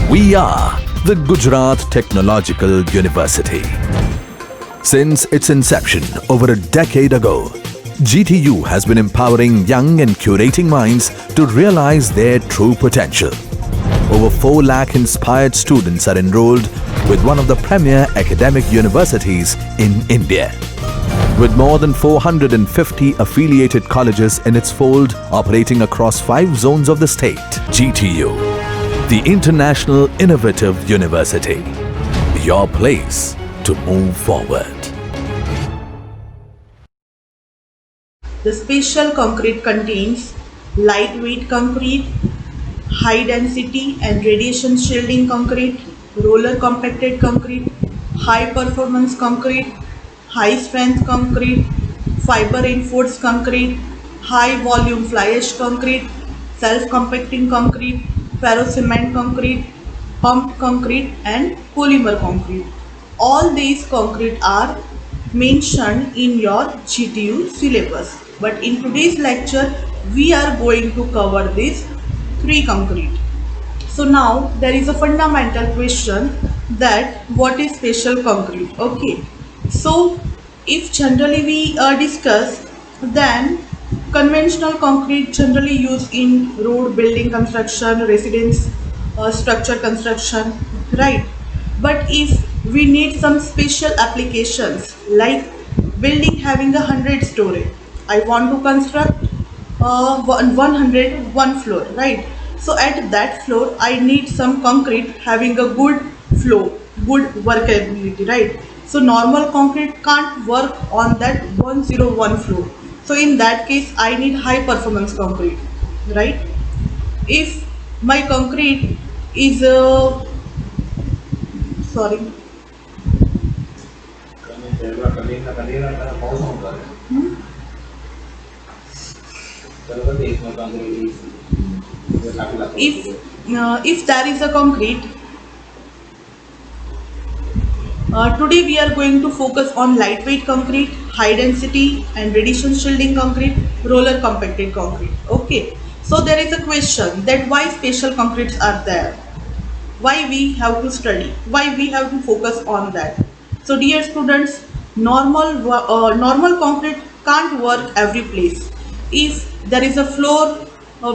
We are the Gujarat Technological University. Since its inception over a decade ago, GTU has been empowering young and curating minds to realize their true potential. Over 4 lakh inspired students are enrolled with one of the premier academic universities in India. With more than 450 affiliated colleges in its fold operating across 5 zones of the state, GTU, the International Innovative University, your place to move forward. The special concrete contains lightweight concrete, high density and radiation shielding concrete, roller compacted concrete, high performance concrete, high strength concrete, fiber reinforced concrete, high volume fly ash concrete, self compacting concrete, ferro cement concrete, pumped concrete and polymer concrete. All these concrete are mentioned in your GTU syllabus. But in today's lecture, we are going to cover these 3 concrete. So now there is a fundamental question that what is special concrete? Okay. So if generally we discuss, then conventional concrete generally used in road building construction, residence structure construction, right? But if we need some special applications like building having 100 story, I want to construct 101 floor, right? So at that floor I need some concrete having a good flow, good workability, right? So normal concrete can't work on that 101 floor. So in that case I need high performance concrete, right? If my concrete is sorry if there is a concrete, today we are going to focus on lightweight concrete, high density and radiation shielding concrete, roller compacted concrete. Okay, so there is a question that why special concretes are there, why we have to study, why we have to focus on that. So dear students, normal concrete can't work every place. If there is a floor,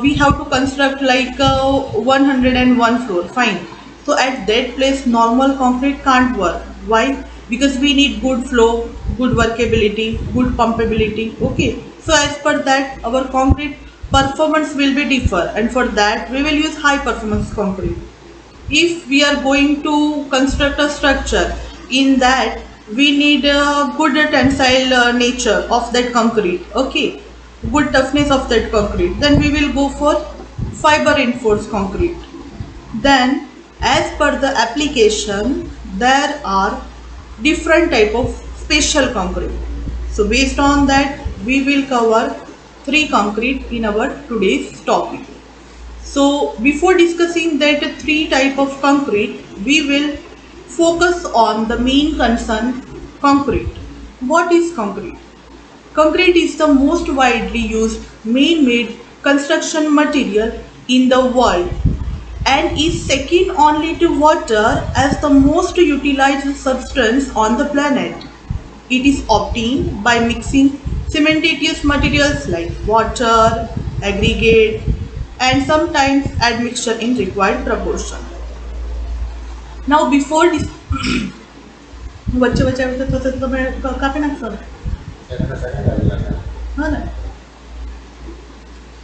we have to construct like 101 floor, fine. So at that place normal concrete can't work. Why? Because we need good flow, good workability, good pumpability. Okay, so as per that our concrete performance will be differ, and for that we will use high performance concrete. If we are going to construct a structure, in that we need a good tensile nature of that concrete, okay, good toughness of that concrete, then we will go for fiber reinforced concrete. Then as per the application there are different type of special concrete. So based on that we will cover 3 concrete in our today's topic. So before discussing that 3 type of concrete, we will focus on the main concern, concrete. What is concrete? Concrete is the most widely used man-made construction material in the world and is second only to water as the most utilized substance on the planet. It is obtained by mixing cementitious materials like water, aggregate, and sometimes admixture in required proportion. Now before this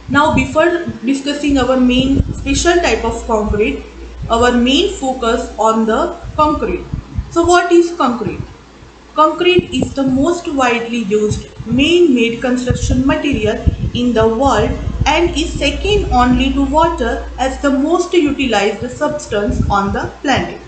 now before discussing our main special type of concrete, our main focus on the concrete. So what is concrete? Concrete is the most widely used man-made construction material in the world and is second only to water as the most utilized substance on the planet.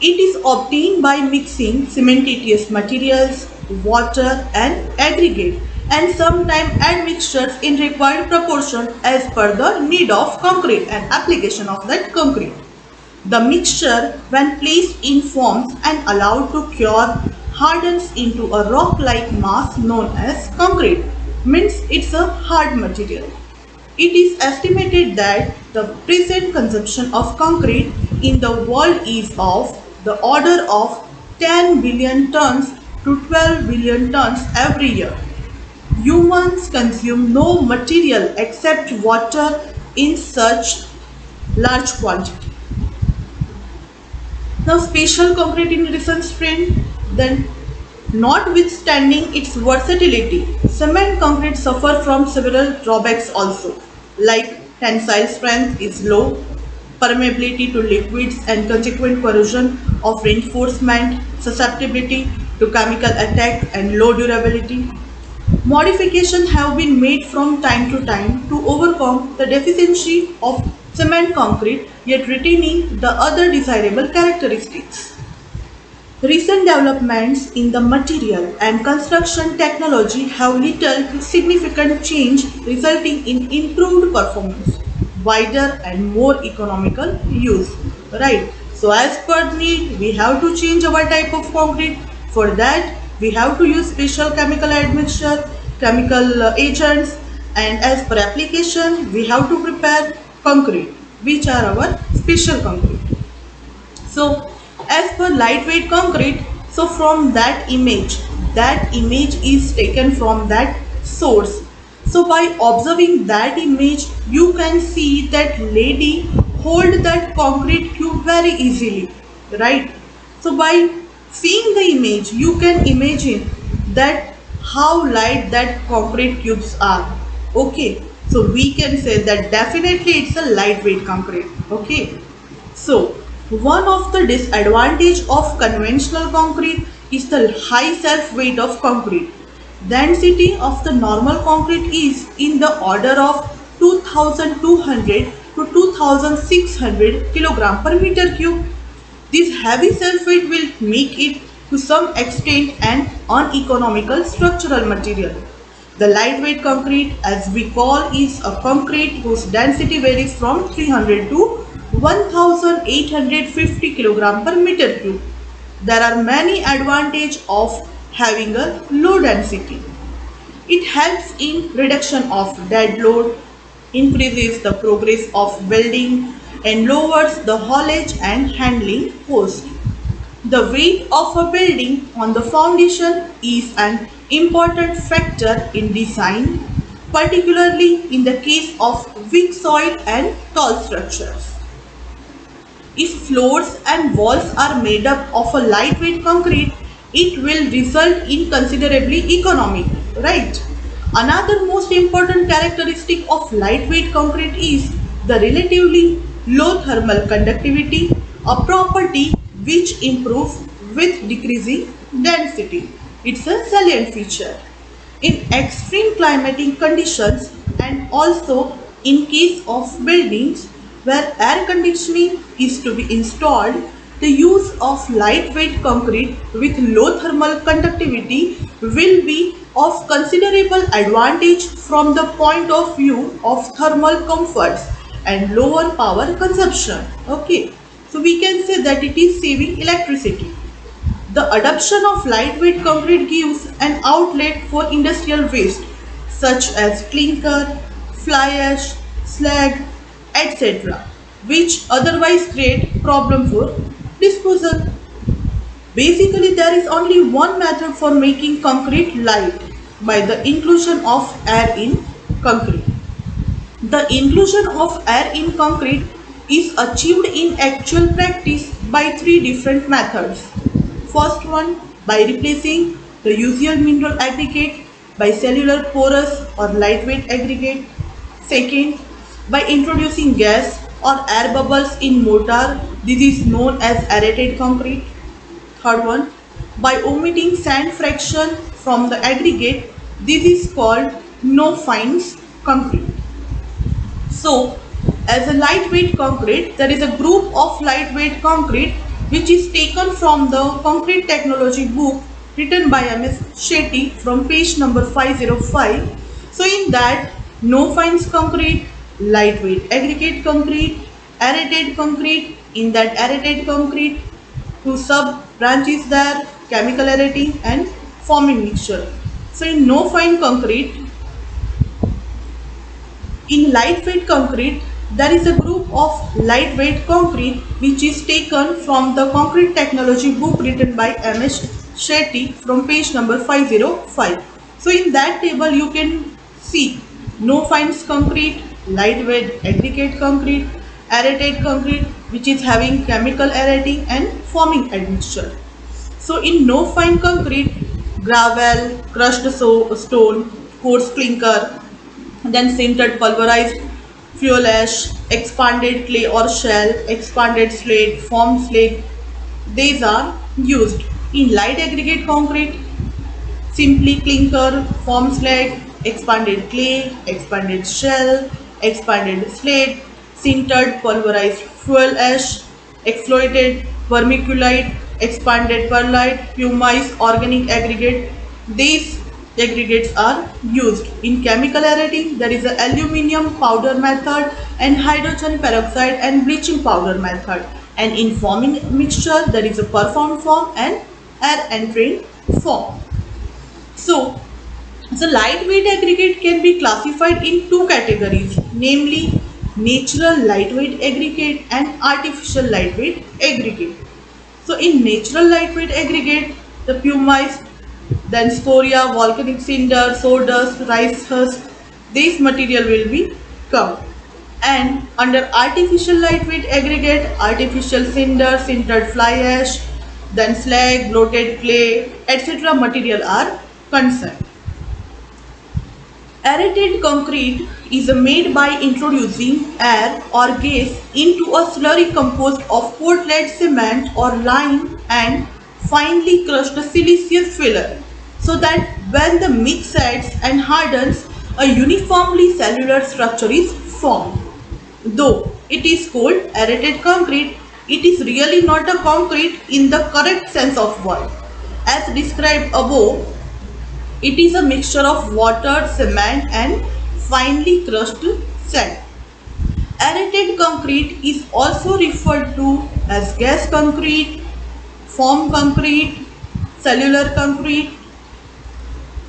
It is obtained by mixing cementitious materials, water and aggregate, and sometimes admixtures in required proportion as per the need of concrete and application of that concrete. The mixture, when placed in forms and allowed to cure, hardens into a rock-like mass known as concrete. Means it's a hard material. It is estimated that the present consumption of concrete in the world is of the order of 10 billion tons to 12 billion tons every year. Humans consume no material except water in such large quantity. Now, special concrete in recent trend, then notwithstanding its versatility, cement concrete suffer from several drawbacks also, like tensile strength is low, permeability to liquids and consequent corrosion of reinforcement, susceptibility to chemical attack and low durability. Modifications have been made from time to time to overcome the deficiency of cement concrete yet retaining the other desirable characteristics. Recent developments in the material and construction technology have led to significant change resulting in improved performance, wider and more economical use. Right. So as per need, we have to change our type of concrete. For that, we have to use special chemical admixture, chemical agents, and as per application, we have to prepare concrete, which are our special concrete. So, as per lightweight concrete, so from that image is taken from that source. So, by observing that image, you can see that lady hold that concrete cube very easily, right? So, by seeing the image, you can imagine that how light that concrete cubes are. Okay, so we can say that definitely it's a lightweight concrete. Okay. So, one of the disadvantage of conventional concrete is the high self-weight of concrete. Density of the normal concrete is in the order of 2200 to 2600 kilogram per meter cube. This heavy self-weight will make it to some extent an uneconomical structural material. The lightweight concrete, as we call, is a concrete whose density varies from 300 to 1850 kg per meter cube. There are many advantages of having a low density. It helps in reduction of dead load, increases the progress of welding, and lowers the haulage and handling cost. The weight of a building on the foundation is an important factor in design, particularly in the case of weak soil and tall structures. If floors and walls are made up of a lightweight concrete, it will result in considerably economic, right? Another most important characteristic of lightweight concrete is the relatively low thermal conductivity, a property which improves with decreasing density. It's a salient feature. In extreme climatic conditions and also in case of buildings where air conditioning is to be installed, the use of lightweight concrete with low thermal conductivity will be of considerable advantage from the point of view of thermal comforts and lower power consumption. Okay, so we can say that it is saving electricity. The adoption of lightweight concrete gives an outlet for industrial waste such as clinker, fly ash, slag, etc., which otherwise create problem for disposal. Basically, there is only one method for making concrete light by the inclusion of air in concrete. The inclusion of air in concrete is achieved in actual practice by three different methods. First one, by replacing the usual mineral aggregate by cellular porous or lightweight aggregate. Second, by introducing gas or air bubbles in mortar. This is known as aerated concrete. Third one, by omitting sand fraction from the aggregate. This is called no fines concrete. So, as a lightweight concrete, there is a group of lightweight concrete which is taken from the concrete technology book written by M.S. Shetty from page number 505. So, in that, no fines concrete, lightweight aggregate concrete, aerated concrete. In that aerated concrete, two sub branches there, chemical aerating and forming mixture. So, in no fine concrete, in lightweight concrete, There is a group of lightweight concrete which is taken from the concrete technology book written by M.S. Shetty from page number 505. So in that table you can see no fines concrete, lightweight aggregate concrete, aerated concrete which is having chemical aerating and forming admixture. So in no fine concrete, gravel, crushed stone, coarse clinker, then sintered pulverized fuel ash, expanded clay or shell, expanded slate, formed slate. These are used in light aggregate concrete, simply clinker, formed slag, expanded clay, expanded shell, expanded slate, sintered pulverized fuel ash, exfoliated vermiculite, expanded perlite, pumice, organic aggregate. These aggregates are used in chemical aerating. There is a aluminium powder method and hydrogen peroxide and bleaching powder method. And in forming mixture, there is a performed form and air entrained form. So, the lightweight aggregate can be classified in two categories, namely natural lightweight aggregate and artificial lightweight aggregate. So, in natural lightweight aggregate, the pumice, then scoria, volcanic cinder, sawdust, rice husk, these material will be come. And under artificial lightweight aggregate, artificial cinder, sintered fly ash, then slag, bloated clay, etc. material are concerned. Aerated concrete is made by introducing air or gas into a slurry composed of Portland cement or lime and finely crushed siliceous filler, so that when the mix sets and hardens, a uniformly cellular structure is formed. Though it is called aerated concrete, it is really not a concrete in the correct sense of word. As described above, it is a mixture of water, cement and finely crushed sand. Aerated concrete is also referred to as gas concrete, form concrete, cellular concrete.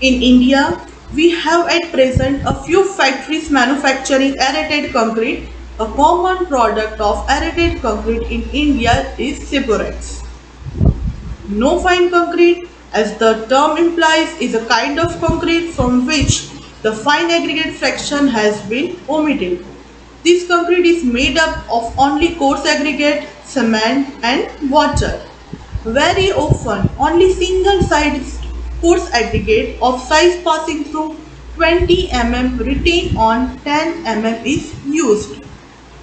In India, we have at present a few factories manufacturing aerated concrete. A common product of aerated concrete in India is Ciborex. No fine concrete, as the term implies, is a kind of concrete from which the fine aggregate fraction has been omitted. This concrete is made up of only coarse aggregate, cement and water. Very often, only single-sided coarse aggregate of size passing through 20 mm retained on 10 mm is used.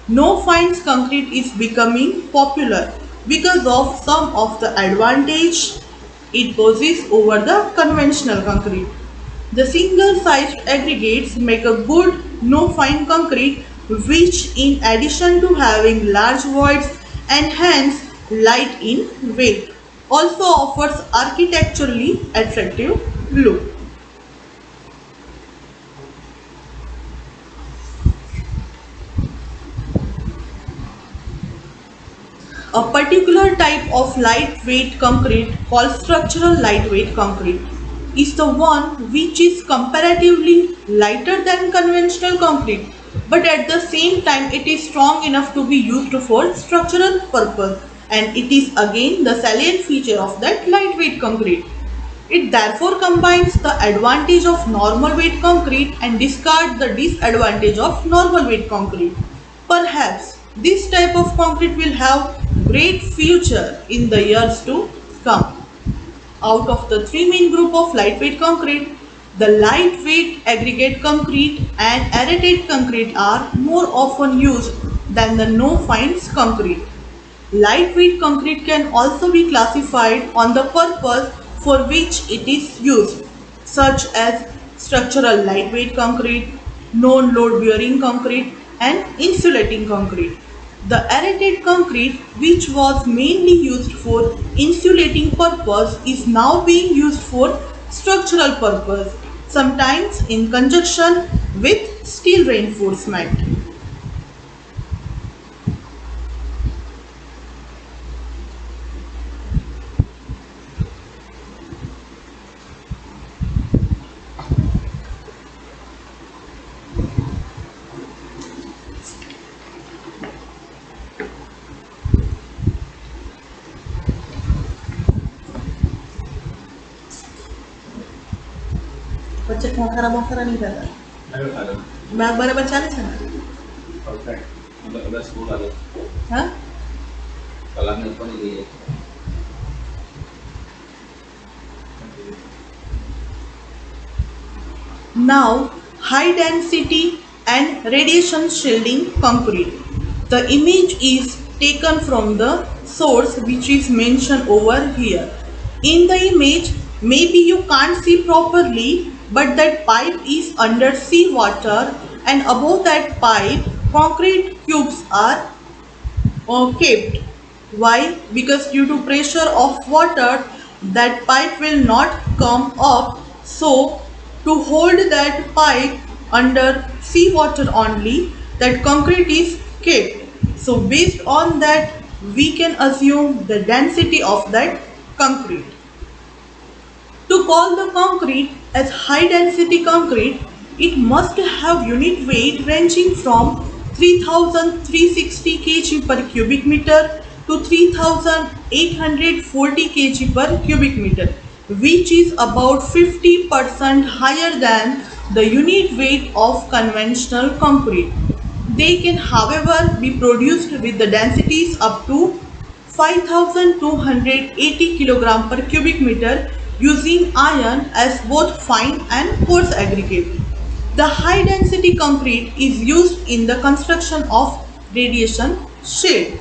No fines concrete is becoming popular because of some of the advantage it possesses over the conventional concrete. The single-sized aggregates make a good no-fine concrete which, in addition to having large voids and hence light in weight, also offers architecturally attractive look. A particular type of lightweight concrete called structural lightweight concrete is the one which is comparatively lighter than conventional concrete, but at the same time it is strong enough to be used for structural purpose, and it is again the salient feature of that lightweight concrete. It therefore combines the advantage of normal weight concrete and discards the disadvantage of normal weight concrete. Perhaps this type of concrete will have great future in the years to come. Out of the three main group of lightweight concrete, the lightweight aggregate concrete and aerated concrete are more often used than the no fines concrete. Lightweight concrete can also be classified on the purpose for which it is used, such as structural lightweight concrete, non-load bearing concrete, and insulating concrete. The aerated concrete, which was mainly used for insulating purpose, is now being used for structural purpose, sometimes in conjunction with steel reinforcement. વચ્ચે ખોખરા બોખરા નહીં થતા. Bag બરાબર ચાલે છે ને? હા, now high density and radiation shielding concrete. The image is taken from the source which is mentioned over here. In the image, maybe you can't see properly, but that pipe is under sea water, and above that pipe concrete cubes are kept. Why? Because due to pressure of water that pipe will not come up, so to hold that pipe under sea water only, that concrete is kept. So based on that we can assume the density of that concrete. To call the concrete as high density concrete, it must have unit weight ranging from 3360 kg per cubic meter to 3840 kg per cubic meter, which is about 50% higher than the unit weight of conventional concrete. They can, however, be produced with the densities up to 5280 kg per cubic meter using iron as both fine and coarse aggregate. The high density concrete is used in the construction of radiation shield.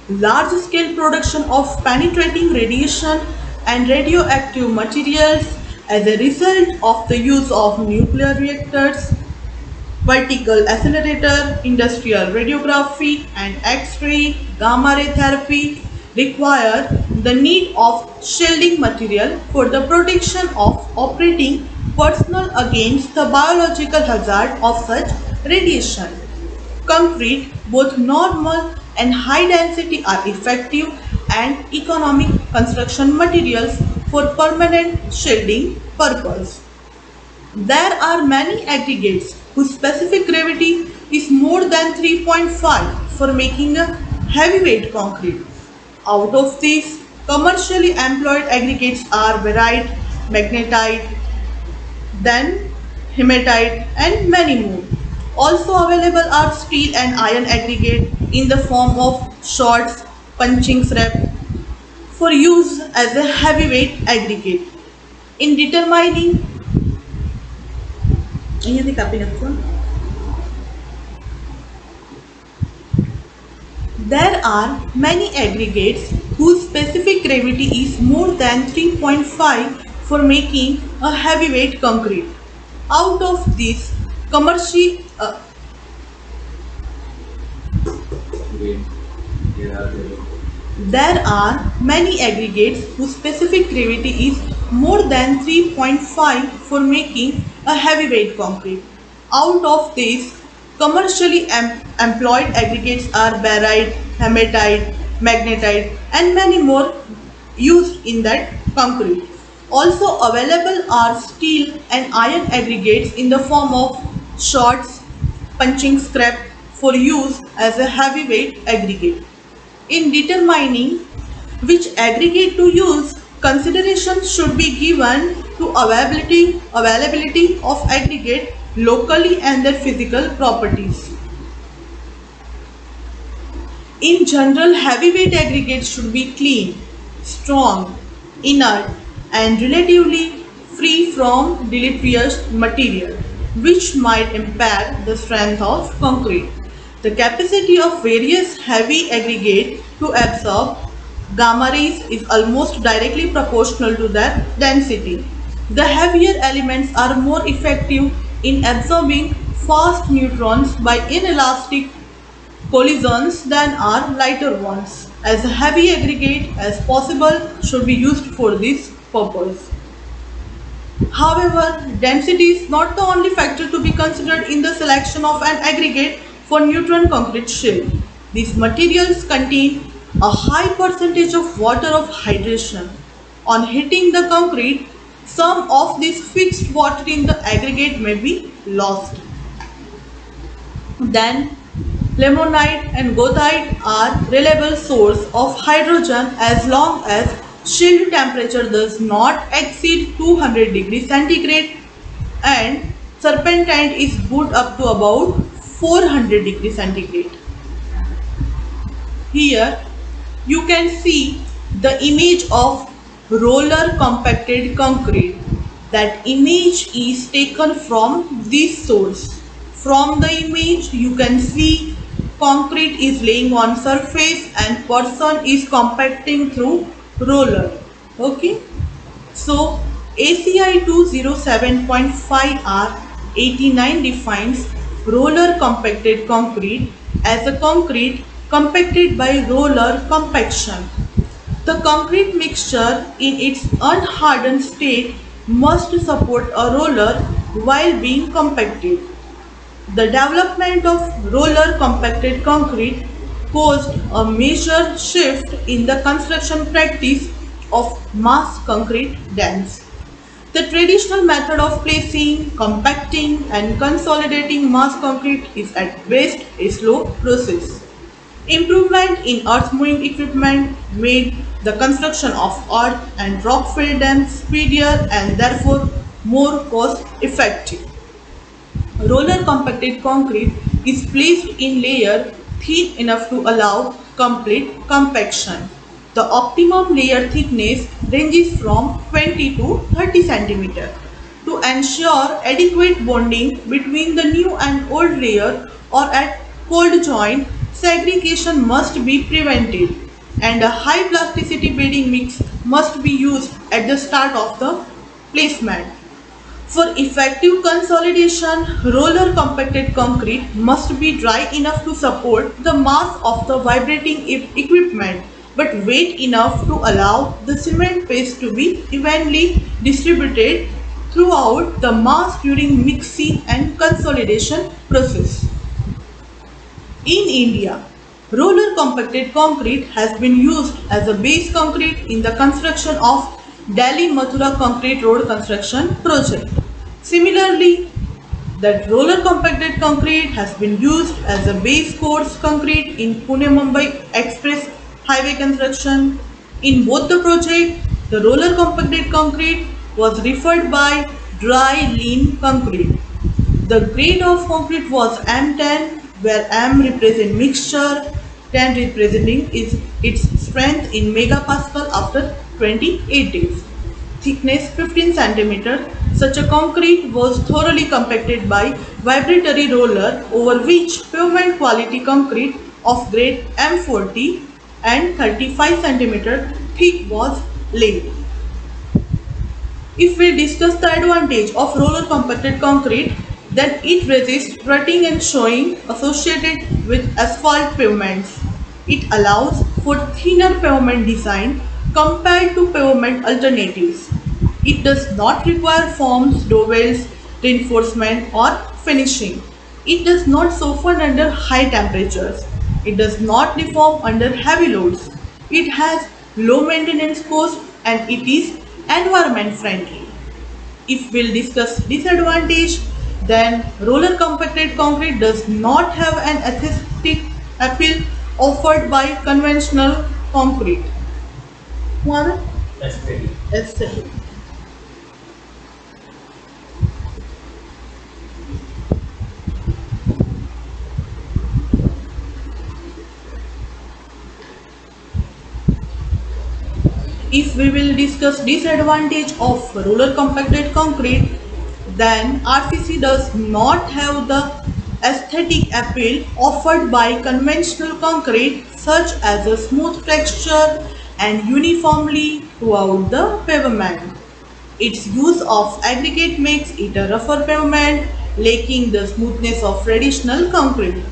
Large scale production of penetrating radiation and radioactive materials as a result of the use of nuclear reactors, vertical accelerator, industrial radiography and X-ray, gamma ray therapy require the need of shielding material for the protection of operating personnel against the biological hazard of such radiation. Concrete, both normal and high density, are effective and economic construction materials for permanent shielding purpose. There are many aggregates whose specific gravity is more than 3.5 for making a heavyweight concrete. Out of these, commercially employed aggregates are barite, magnetite, then hematite and many more. Also available are steel and iron aggregate in the form of shorts, punching strap for use as a heavyweight aggregate. In determining અહીંયાથી કાપી નાખો. There are many aggregates whose specific gravity is more than 3.5 for making a heavyweight concrete. Out of this, there are many aggregates whose specific gravity is more than 3.5 for making a heavyweight concrete. Out of these, commercially employed aggregates are barite, hematite, magnetite and many more used in that concrete. Also available are steel and iron aggregates in the form of shorts, punching scrap for use as a heavyweight aggregate. In determining which aggregate to use, consideration should be given to availability of aggregate locally and their physical properties. In general, heavyweight aggregates should be clean, strong, inert and relatively free from deleterious material which might impair the strength of concrete. The capacity of various heavy aggregates to absorb gamma rays is almost directly proportional to their density. The heavier elements are more effective in absorbing fast neutrons by inelastic collisions than are lighter ones. As heavy aggregate as possible should be used for this purpose. However, density is not the only factor to be considered in the selection of an aggregate for neutron concrete shield. These materials contain a high percentage of water of hydration. On hitting the concrete, some of this fixed water in the aggregate may be lost. Then, limonite and goethite are reliable source of hydrogen as long as shield temperature does not exceed 200 degrees centigrade and serpentine is good up to about 400 degrees centigrade. Here you can see the image of roller compacted concrete. That image is taken from this source. From the image you can see concrete is laying on surface and person is compacting through roller. Okay. So ACI 207.5R 89 defines roller compacted concrete as a concrete compacted by roller compaction. The concrete mixture in its unhardened state must support a roller while being compacted. The development of roller compacted concrete caused a major shift in the construction practice of mass concrete dams. The traditional method of placing, compacting and consolidating mass concrete is at best a slow process. Improvement in earth moving equipment made the construction of earth and rock filled dams speedier and therefore more cost effective. Roller compacted concrete is placed in layer thin enough to allow complete compaction. The optimum layer thickness ranges from 20 to 30 cm. To ensure adequate bonding between the new and old layer or at cold joint, segregation must be prevented and a high plasticity bedding mix must be used at the start of the placement. For effective consolidation, roller compacted concrete must be dry enough to support the mass of the vibrating equipment but wet enough to allow the cement paste to be evenly distributed throughout the mass during mixing and consolidation process. In India, roller compacted concrete has been used as a base concrete in the construction of Delhi Mathura Concrete Road construction project. Similarly, that roller compacted concrete has been used as a base course concrete in Pune Mumbai Express Highway construction. In both the project, the roller compacted concrete was referred by dry lean concrete. The grade of concrete was M10, where M represents mixture, 10 representing its strength in megapascal after 28 days. Thickness 15 cm. Such a concrete was thoroughly compacted by vibratory roller over which pavement quality concrete of grade M40 and 35 cm thick was laid. If we discuss the advantage of roller compacted concrete, then it resists rutting and showing associated with asphalt pavements. It allows for thinner pavement design compared to pavement alternatives. It does not require forms, dowels, reinforcement or finishing. It does not soften under high temperatures. It does not deform under heavy loads. It has low maintenance cost and it is environment friendly. If we'll discuss disadvantage, then roller compacted concrete does not have an aesthetic appeal offered by conventional concrete. What? Aesthetic. If we will discuss disadvantage of roller compacted concrete, then RCC does not have the aesthetic appeal offered by conventional concrete such as a smooth texture and uniformly throughout the pavement. Its use of aggregate makes it a rougher pavement, lacking the smoothness of traditional concrete.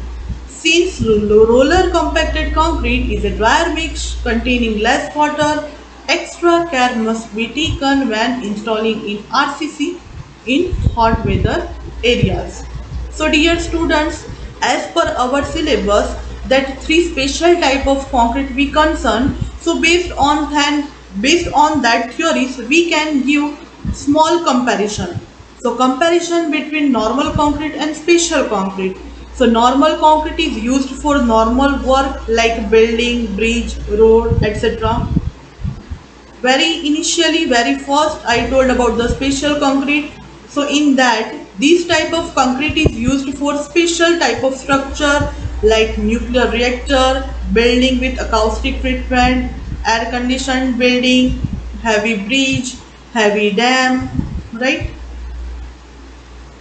Since roller compacted concrete is a drier mix containing less water, extra care must be taken when installing in RCC in hot weather areas. So dear students, as per our syllabus, that three special type of concrete we concern. So based on that theories, we can give small comparison. So comparison between normal concrete and special concrete. So normal concrete is used for normal work like building, bridge, road, etc. Very first I told about the special concrete. So in that, this type of concrete is used for special type of structure like nuclear reactor, building with acoustic treatment, air conditioned building, heavy bridge, heavy dam, right?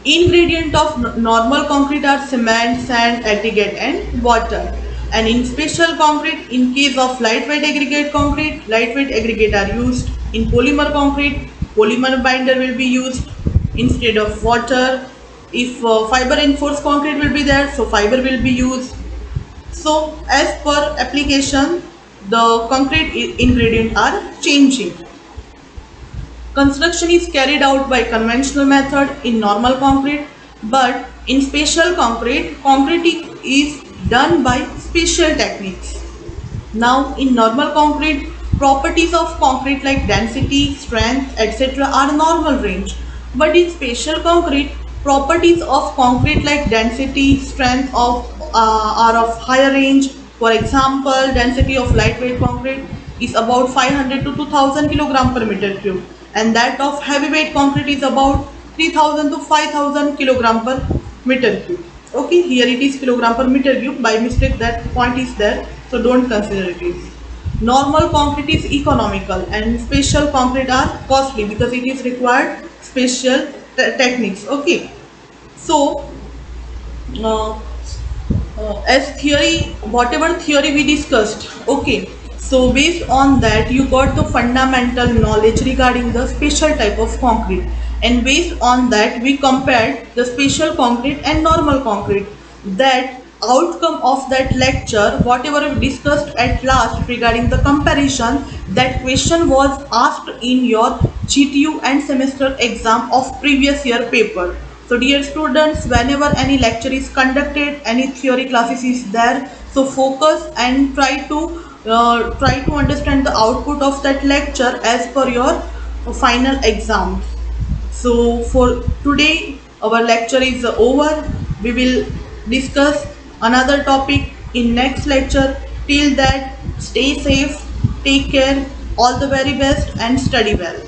Ingredient of normal concrete are cement, sand, aggregate and water. And in special concrete, in case of lightweight aggregate are used. In polymer concrete, polymer binder will be used instead of water. If fiber reinforced concrete will be there, so fiber will be used. So as per application, the concrete ingredient are changing. Construction is carried out by conventional method in normal concrete, but in special concrete, concrete is done by special techniques. Now in normal concrete, properties of concrete like density, strength, etc. are normal range. But in special concrete, properties of concrete like density, strength are of higher range. For example, density of lightweight concrete is about 500 to 2000 kilogram per meter cube, and that of heavyweight concrete is about 3000 to 5000 kilogram per meter cube. Okay, here it is kilogram per meter cube. By mistake that point is there, so don't consider it is. Normal concrete is economical and special concrete are costly because it is required special techniques. Okay, so uh, as theory, whatever theory we discussed, okay, so based on that you got the fundamental knowledge regarding the special type of concrete, and based on that we compared the special concrete and normal concrete. That outcome of that lecture, whatever we discussed at last regarding the comparison, that question was asked in your GTU and semester exam of previous year paper. So dear students, whenever any lecture is conducted, any theory classes is there, so focus and try to understand the output of that lecture as per your final exams. So for today, our lecture is over. We will discuss another topic in next lecture. Till that, stay safe, take care, all the very best and study well.